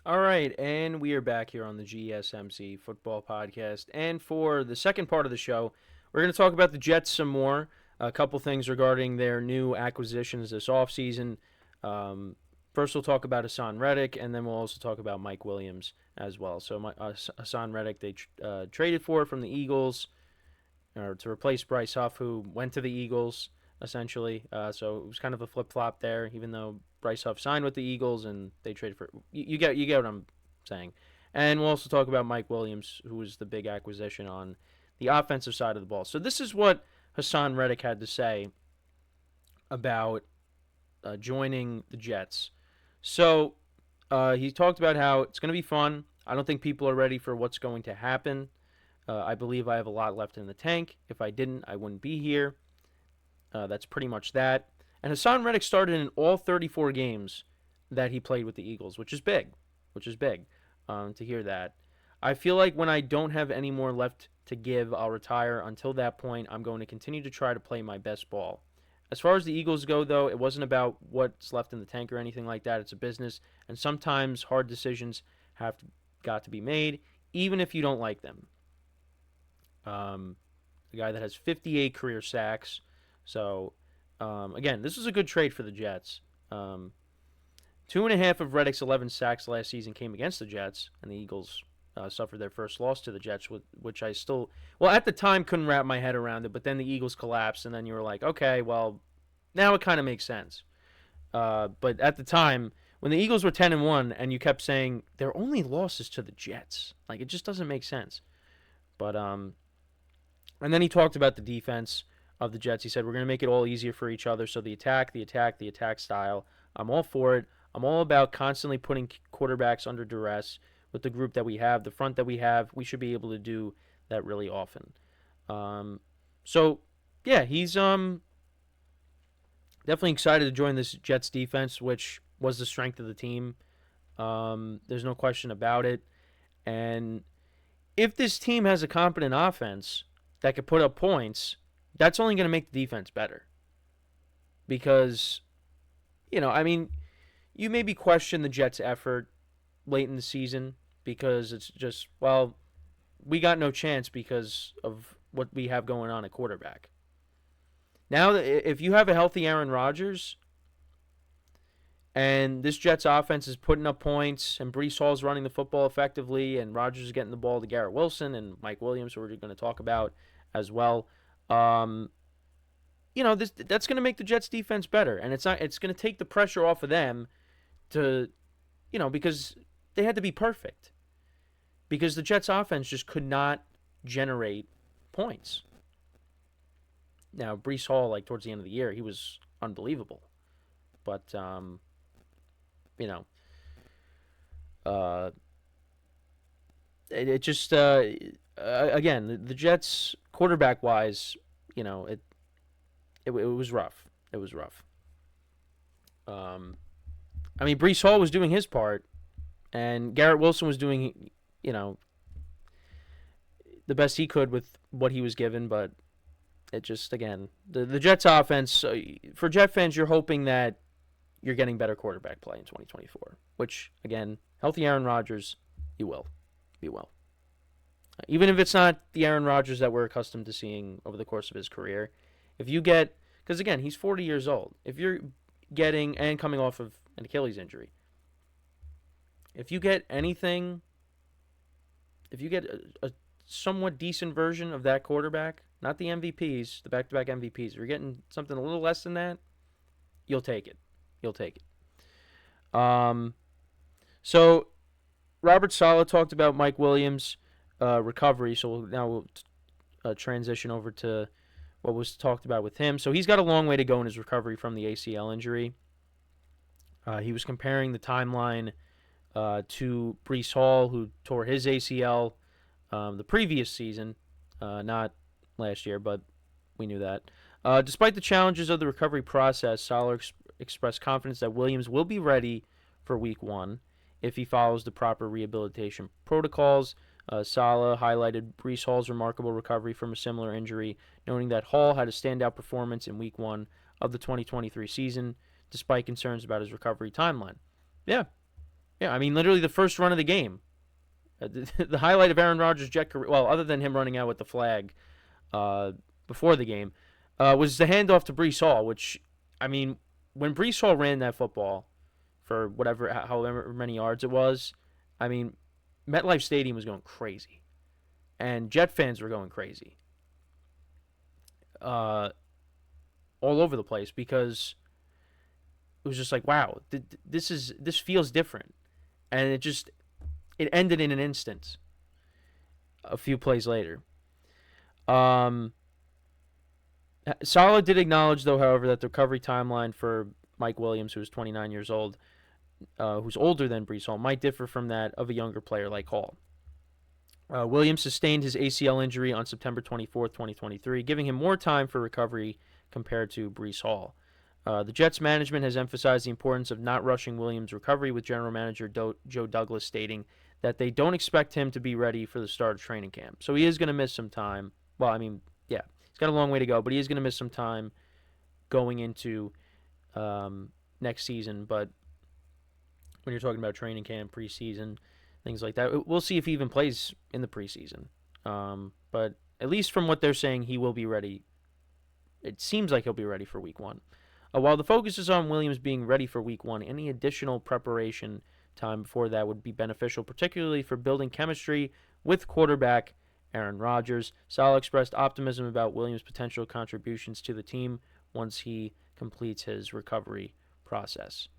All right, and we are back here on the GSMC Football Podcast. And for the second part of the show, we're going to talk about the Jets some more. A couple things regarding their new acquisitions this offseason. First, we'll talk about Haason Reddick, and then we'll also talk about Mike Williams as well. So, Haason Reddick, they traded for from the Eagles or to replace Bryce Huff, who went to the Eagles, essentially. So, it was kind of a flip flop there, even though Bryce Huff signed with the Eagles, and they traded for. You get what I'm saying. And we'll also talk about Mike Williams, who was the big acquisition on the offensive side of the ball. So this is what Haason Reddick had to say about joining the Jets. So he talked about how it's going to be fun. I don't think people are ready for what's going to happen. I believe I have a lot left in the tank. If I didn't, I wouldn't be here. That's pretty much that. And Haason Reddick started in all 34 games that he played with the Eagles, which is big. To hear that. I feel like when I don't have any more left to give, I'll retire. Until that point, I'm going to continue to try to play my best ball. As far as the Eagles go, though, it wasn't about what's left in the tank or anything like that. It's a business, and sometimes hard decisions got to be made, even if you don't like them. The guy that has 58 career sacks. So, again, this was a good trade for the Jets. 2.5 of Reddick's 11 sacks last season came against the Jets, and the Eagles suffered their first loss to the Jets, which I still, well, at the time couldn't wrap my head around it, but then the Eagles collapsed, and then you were like, okay, well, now it kind of makes sense. But at the time, when the Eagles were 10-1, and you kept saying their only losses to the Jets, like, it just doesn't make sense. But and then he talked about the defense of the Jets. He said, we're going to make it all easier for each other. So the attack style, I'm all for it. I'm all about constantly putting quarterbacks under duress with the group that we have, the front that we have. We should be able to do that really often. So, yeah, he's definitely excited to join this Jets defense, which was the strength of the team. There's no question about it. And if this team has a competent offense that could put up points, that's only going to make the defense better. Because, you maybe question the Jets' effort late in the season because it's just, well, we got no chance because of what we have going on at quarterback. Now, if you have a healthy Aaron Rodgers and this Jets offense is putting up points and Breece Hall's running the football effectively and Rodgers is getting the ball to Garrett Wilson and Mike Williams, who we're going to talk about as well, that's going to make the Jets defense better, and it's going to take the pressure off of them to, because they had to be perfect. Because the Jets offense just could not generate points. Now, Breece Hall, towards the end of the year, he was unbelievable. But, it just, again, the Jets, quarterback-wise, it was rough. It was rough. Breece Hall was doing his part, and Garrett Wilson was doing, the best he could with what he was given, but it just, again, the Jets offense, for Jet fans, you're hoping that you're getting better quarterback play in 2024, which, again, healthy Aaron Rodgers, you will. You will. Even if it's not the Aaron Rodgers that we're accustomed to seeing over the course of his career, if you get, because, again, he's 40 years old. If you're getting, and coming off of an Achilles injury, if you get anything, if you get a somewhat decent version of that quarterback, not the MVPs, the back-to-back MVPs, if you're getting something a little less than that, you'll take it. You'll take it. So Robert Saleh talked about Mike Williams' recovery, so we'll transition over to what was talked about with him. So he's got a long way to go in his recovery from the ACL injury. He was comparing the timeline to Breece Hall, who tore his ACL the previous season, not last year, but we knew that. Despite the challenges of the recovery process, Saleh expressed confidence that Williams will be ready for Week 1 if he follows the proper rehabilitation protocols. Saleh highlighted Breece Hall's remarkable recovery from a similar injury, noting that Hall had a standout performance in Week 1 of the 2023 season, despite concerns about his recovery timeline. Yeah, Yeah, I mean, literally the first run of the game. The highlight of Aaron Rodgers' jet career, well, other than him running out with the flag uh, before the game, was the handoff to Breece Hall, which, I mean, when Breece Hall ran that football for whatever, however many yards it was, I mean, MetLife Stadium was going crazy, and Jet fans were going crazy, uh, all over the place because it was just like, wow, this feels different, and it ended in an instant. A few plays later, um, Saleh did acknowledge, though, however, that the recovery timeline for Mike Williams, who is 29 years old, who's older than Breece Hall, might differ from that of a younger player like Hall. Williams sustained his ACL injury on September 24th, 2023, giving him more time for recovery compared to Breece Hall. The Jets management has emphasized the importance of not rushing Williams' recovery, with general manager Joe Douglas stating that they don't expect him to be ready for the start of training camp. So he is going to miss some time. Well, I mean, yeah, he's got a long way to go, but he is going to miss some time going into next season. But when you're talking about training camp, preseason, things like that, we'll see if he even plays in the preseason. But at least from what they're saying, he will be ready. It seems like he'll be ready for week one. While the focus is on Williams being ready for week one, any additional preparation time before that would be beneficial, particularly for building chemistry with quarterback Aaron Rodgers. Saleh expressed optimism about Williams' potential contributions to the team once he completes his recovery process.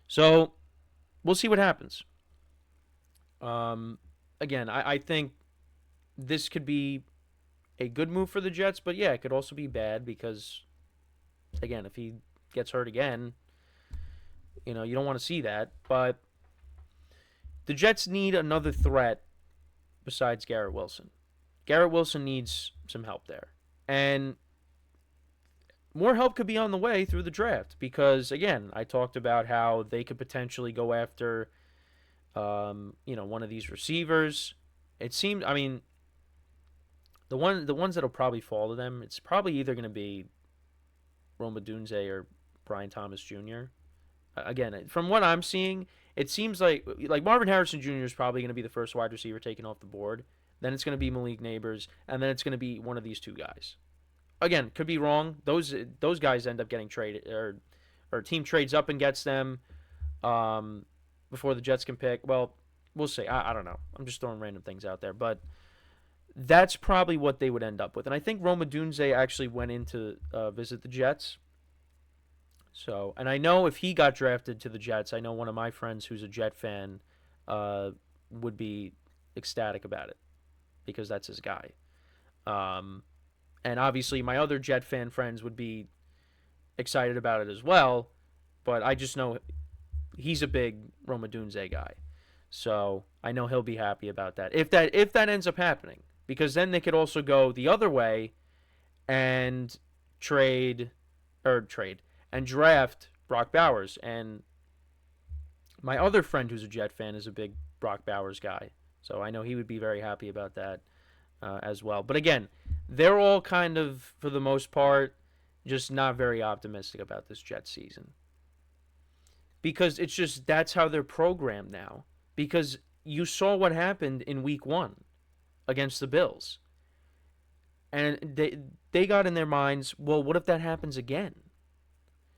So we'll see what happens. Again, I think this could be a good move for the Jets, but yeah, it could also be bad because, again, if he gets hurt again, you don't want to see that. But the Jets need another threat besides Garrett Wilson. Garrett Wilson needs some help there. And more help could be on the way through the draft because, again, I talked about how they could potentially go after, one of these receivers. It seemed, I mean, the ones that'll probably fall to them, it's probably either going to be Rome Odunze or Brian Thomas Jr. Again, from what I'm seeing, it seems like Marvin Harrison Jr. is probably going to be the first wide receiver taken off the board. Then it's going to be Malik Neighbors, and then it's going to be one of these two guys. Again, could be wrong. Those guys end up getting traded, or team trades up and gets them before the Jets can pick. Well, we'll see. I don't know. I'm just throwing random things out there, but that's probably what they would end up with. And I think Rome Odunze actually went in to visit the Jets. So, and I know if he got drafted to the Jets, I know one of my friends who's a Jet fan would be ecstatic about it because that's his guy. And obviously my other Jet fan friends would be excited about it as well, but I just know he's a big Rome Odunze guy. So I know he'll be happy about that. If that ends up happening, because then they could also go the other way and trade and draft Brock Bowers. And my other friend who's a Jet fan is a big Brock Bowers guy. So I know he would be very happy about that as well. But again, they're all kind of, for the most part, just not very optimistic about this Jets season. Because it's just, that's how they're programmed now. Because you saw what happened in week one against the Bills. And they got in their minds, well, what if that happens again?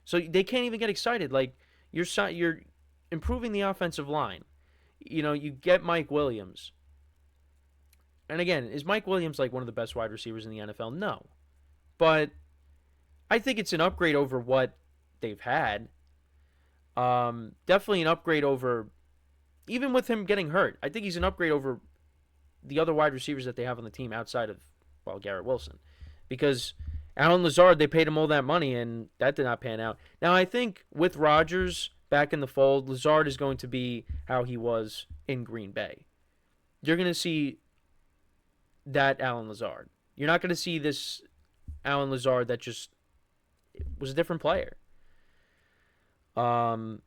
So they can't even get excited. Like, you're improving the offensive line. You get Mike Williams. And again, is Mike Williams like one of the best wide receivers in the NFL? No. But I think it's an upgrade over what they've had. Definitely an upgrade over, even with him getting hurt, I think he's an upgrade over the other wide receivers that they have on the team outside of, well, Garrett Wilson. Because Allen Lazard, they paid him all that money, and that did not pan out. Now, I think with Rodgers back in the fold, Lazard is going to be how he was in Green Bay. You're going to see that Allen Lazard. You're not going to see this Allen Lazard that just was a different player. Now,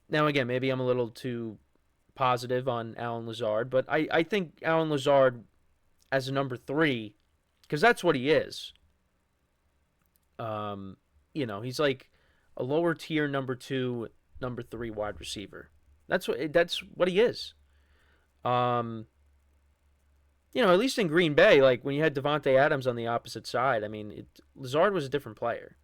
again, maybe I'm a little too positive on Allen Lazard, but I think Allen Lazard as a number 3, because that's what he is. He's like a lower tier number 2, number 3 wide receiver. That's what he is. Um, at least in Green Bay, like when you had Devontae Adams on the opposite side, I mean, Lazard was a different player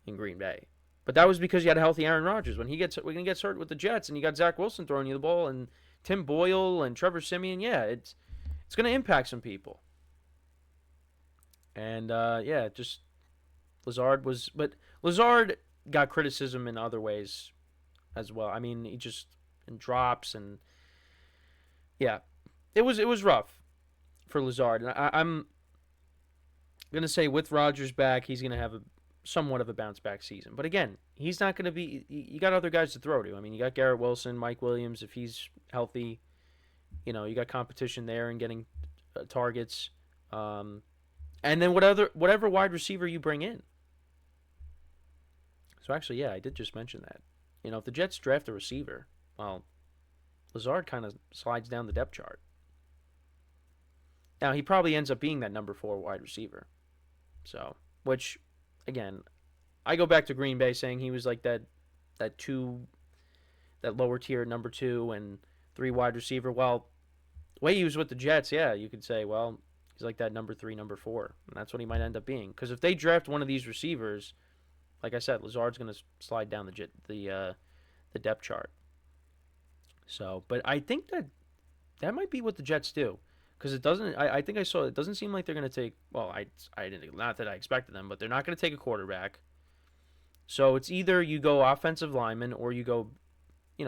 in Green Bay. But that was because you had a healthy Aaron Rodgers. When he gets hurt with the Jets, and you got Zach Wilson throwing you the ball, and Tim Boyle and Trevor Siemian, yeah, it's going to impact some people. And just but Lazard got criticism in other ways as well. I mean, he just and drops and yeah, it was rough for Lazard. And I'm gonna say with Rodgers back, he's gonna have a somewhat of a bounce back season. But again, he's not gonna be. You got other guys to throw to. I mean, you got Garrett Wilson, Mike Williams if he's healthy. You got competition there and getting targets. And then whatever wide receiver you bring in. So actually, yeah, I did just mention that. If the Jets draft a receiver, well, Lazard kind of slides down the depth chart. Now he probably ends up being that number 4 wide receiver. So, which, again, I go back to Green Bay saying he was like that lower tier number 2 and 3 wide receiver. Well, the way he was with the Jets, yeah, you could say, well, he's like that number 3, number 4, and that's what he might end up being. Because if they draft one of these receivers, like I said, Lazard's going to slide down the depth chart. So, but I think that might be what the Jets do. Because it doesn't. I think I saw. It doesn't seem like they're going to take. Well, I didn't. Not that I expected them, but they're not going to take a quarterback. So it's either you go offensive lineman or you go,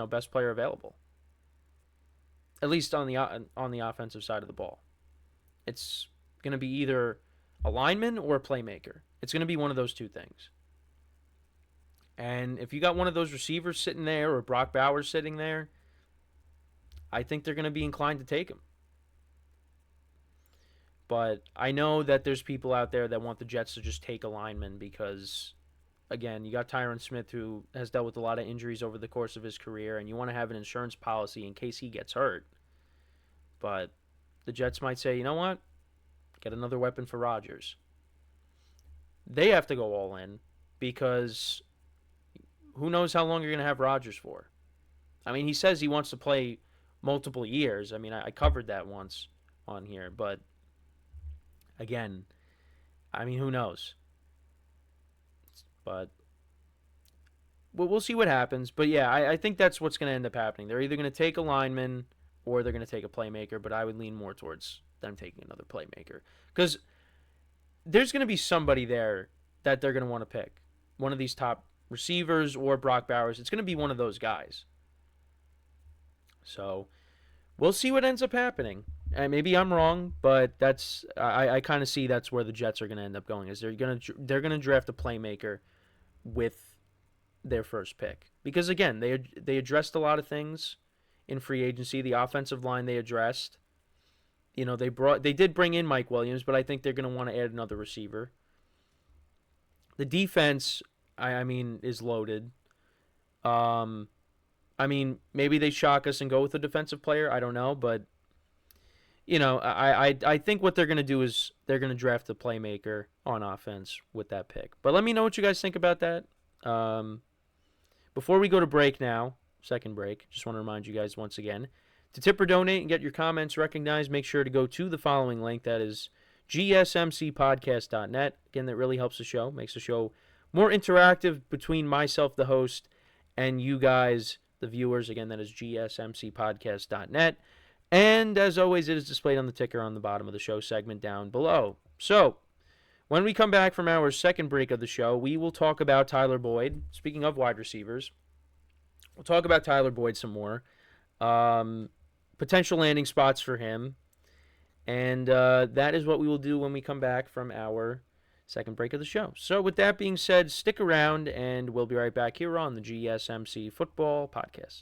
best player available. At least on the offensive side of the ball, it's going to be either a lineman or a playmaker. It's going to be one of those two things. And if you got one of those receivers sitting there or Brock Bowers sitting there, I think they're going to be inclined to take him. But I know that there's people out there that want the Jets to just take a lineman because, again, you got Tyron Smith who has dealt with a lot of injuries over the course of his career, and you want to have an insurance policy in case he gets hurt. But the Jets might say, you know what? Get another weapon for Rodgers. They have to go all in because who knows how long you're going to have Rodgers for. I mean, he says he wants to play multiple years. I mean, I covered that once on here, but again, I mean, who knows? But we'll see what happens. But yeah, I think that's what's going to end up happening. They're either going to take a lineman or they're going to take a playmaker, but I would lean more towards them taking another playmaker. Because there's going to be somebody there that they're going to want to pick. One of these top receivers or Brock Bowers. It's going to be one of those guys. So we'll see what ends up happening. And maybe I'm wrong, but I kind of see that's where the Jets are going to end up going. Is they're going to draft a playmaker with their first pick because again they addressed a lot of things in free agency. The offensive line they addressed. They did bring in Mike Williams, but I think they're going to want to add another receiver. The defense, I mean, is loaded. I mean, maybe they shock us and go with a defensive player. I don't know, but I think what they're going to do is they're going to draft a playmaker on offense with that pick. But let me know what you guys think about that. Before we go to break now, second break, just want to remind you guys once again, to tip or donate and get your comments recognized, make sure to go to the following link. That is GSMCPodcast.net. Again, that really helps the show, makes the show more interactive between myself, the host, and you guys, the viewers. Again, that is GSMCPodcast.net. And as always, it is displayed on the ticker on the bottom of the show segment down below. So, when we come back from our second break of the show, we will talk about Tyler Boyd. Speaking of wide receivers, we'll talk about Tyler Boyd some more. Potential landing spots for him. And that is what we will do when we come back from our second break of the show. So with that being said, stick around and we'll be right back here on the GSMC Football Podcast.